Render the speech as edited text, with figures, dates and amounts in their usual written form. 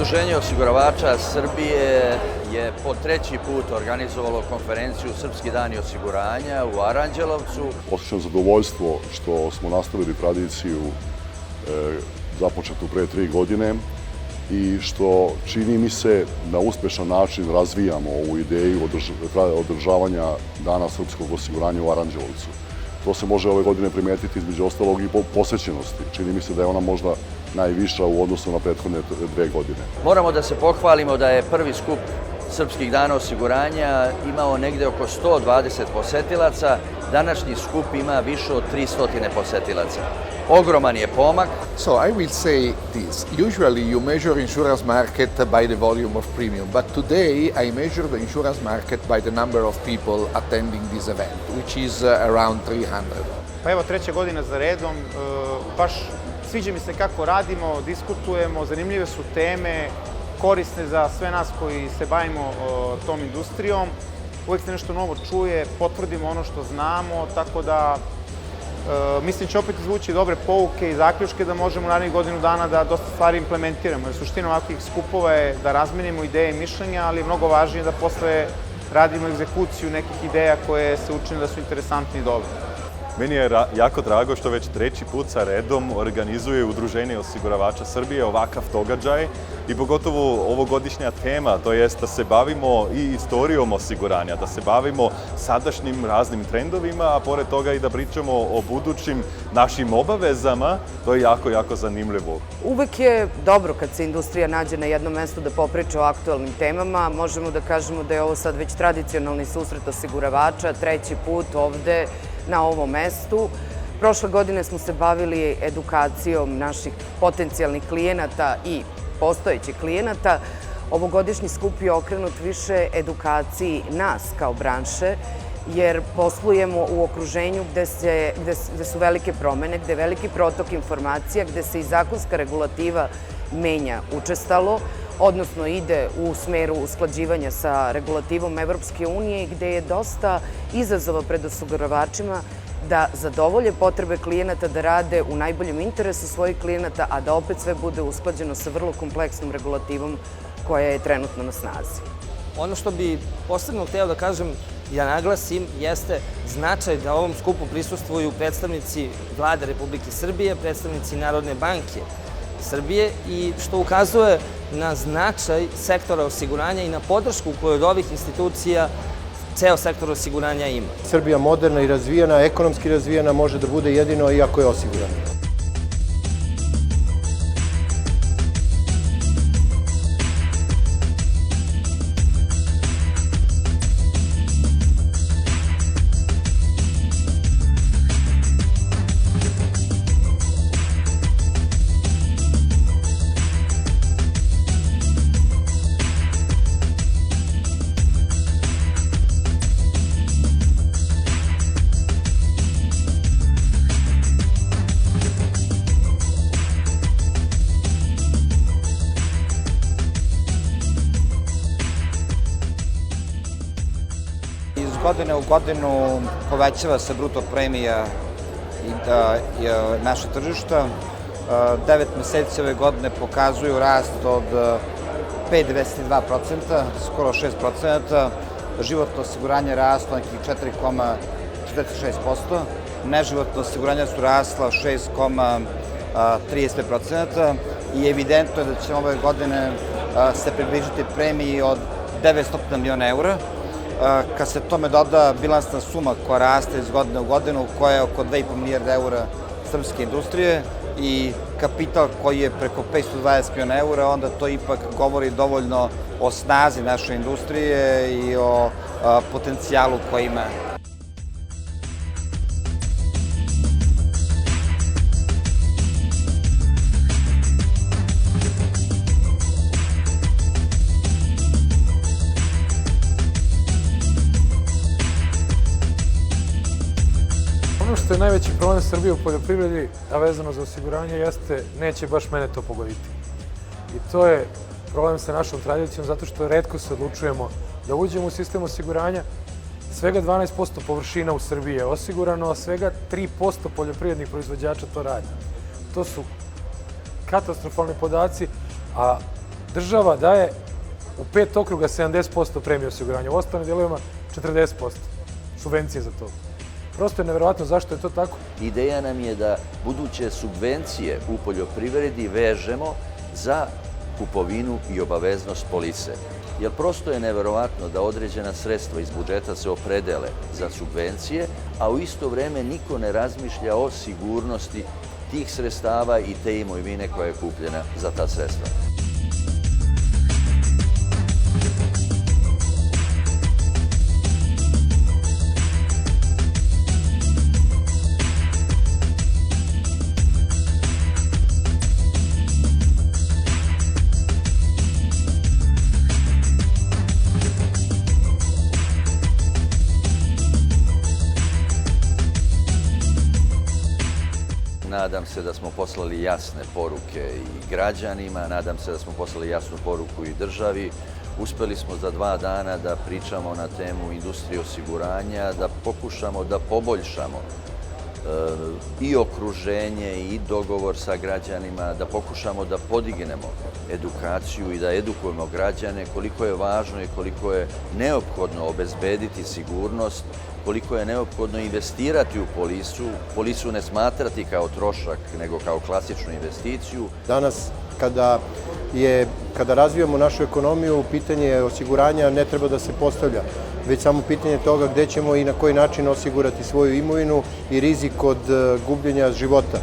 Udruženje osiguravača Srbije je po treći put organizovalo konferenciju Srpski dani osiguranja u Aranđelovcu. Osjećam zadovoljstvo što smo nastavili tradiciju započetu pre 3 godine i što čini mi se na uspešan način razvijamo ovu ideju održavanja Dana srpskog osiguranja u Aranđelovcu. To se može ove godine primetiti između ostalog i po posećenosti. Čini mi se da je ona možda najviša u odnosu na prethodne 2 godine. Moramo da se pohvalimo da je prvi skup Srpskih dana osiguranja imao negde oko 120 posetilaca, današnji skup ima više od 300 posetilaca. Ogroman je pomak. So I will say this. Usually you measure insurance market by the volume of premium, but today I measure the insurance market by the number of people attending this event, which is around 300. Pa evo, treća godina za redom, baš sviđa mi se kako radimo, diskutujemo, zanimljive su teme, korisne za sve nas koji se bavimo tom industrijom. Uvijek se nešto novo čuje, potvrdimo ono što znamo, tako da mislim će opet izvući dobre pouke i zaključke da možemo narednih godinu dana da dosta stvari implementiramo. Jer suština ovakvih skupova je da razmenimo ideje i mišljenja, ali je mnogo važnije da posle radimo egzekuciju nekih ideja koje se učine da su interesantne i dobre. Meni je jako drago što već treći put sa redom organizuje Udruženje osiguravača Srbije ovakav događaj i pogotovo ovogodišnja tema, to jest da se bavimo i istorijom osiguranja, da se bavimo sadašnjim raznim trendovima, a pored toga i da pričamo o budućim našim obavezama, to je jako zanimljivo. Uvek je dobro kad se industrija nađe na jednom mestu da popriča o aktualnim temama. Možemo da kažemo da je ovo sad već tradicionalni susret osiguravača, treći put ovde na ovom mestu. Prošle godine smo se bavili edukacijom naših potencijalnih klijenata i postojećih klijenata. Ovogodišnji skup je okrenut više edukaciji nas kao branše, jer poslujemo u okruženju gde su velike promene, gde je veliki protok informacija, gde se i zakonska regulativa menja učestalo, odnosno ide u smeru usklađivanja sa regulativom Evropske unije i gde je dosta izazova pred osiguravačima da zadovolje potrebe klijenata, da rade u najboljem interesu svojih klijenata, a da opet sve bude usklađeno sa vrlo kompleksnom regulativom koja je trenutno na snazi. Ono što bi posebno hteo da kažem i da naglasim jeste značaj da ovom skupu prisustvuju predstavnici Vlade Republike Srbije, predstavnici Narodne banke Srbije i što ukazuje na značaj sektora osiguranja i na podršku koju od ovih institucija ceo sektor osiguranja ima. Srbija moderna i razvijena, ekonomski razvijena može da bude jedino i ako je osigurana. Iz godine u godinu povećava se bruto premija naše tržišta. 9 meseci ove godine pokazuju rast od 5,92%, skoro 6%. Životno osiguranje raslo nekih 4,46%. Neživotno osiguranja su rasla 6,35% i evidentno je da će ove godine se približiti premiji od 900 miliona eura. Kad se tome doda bilansna suma koja raste iz godine u godinu, koja je oko 2,5 milijarde eura srpske industrije i kapital koji je preko 520 miliona eura, onda to ipak govori dovoljno o snazi naše industrije i o potencijalu koji ima. Ono što je najveći problem Srbije u poljoprivredi, a vezano za osiguranje, jeste neće baš mene to pogoditi. I to je problem sa našom tradicijom, zato što retko se odlučujemo da uđemo u sistem osiguranja. Svega 12% površina u Srbiji je osigurano, a svega 3% poljoprivrednih proizvođača to radi. To su katastrofalni podaci, a država daje u 5 okruga 70% premije osiguranja, u ostalim dijelovima 40% subvencije za to. Prosto je neverovatno zašto je to tako. Ideja nam je da buduće subvencije u poljoprivredi vežemo za kupovinu i obaveznost polise. Jer prosto je neverovatno da određena sredstva iz budžeta se opredele za subvencije, a u isto vreme niko ne razmišlja o sigurnosti tih sredstava i te imovine koja je kupljena za ta sredstva. Nadam se da smo poslali jasne poruke i građanima, nadam se da smo poslali jasnu poruku i državi. Uspeli smo za 2 dana da pričamo na temu industrije osiguranja, da pokušamo da poboljšamo i okruženje i dogovor sa građanima, da pokušamo da podignemo edukaciju i da edukujemo građane koliko je važno i koliko je neophodno obezbediti sigurnost, koliko je neophodno investirati u polisu ne smatrati kao trošak, nego kao klasičnu investiciju. Danas, kada razvijamo našu ekonomiju, pitanje osiguranja ne treba da se postavlja, već samo pitanje toga gde ćemo i na koji način osigurati svoju imovinu i rizik od gubljenja života.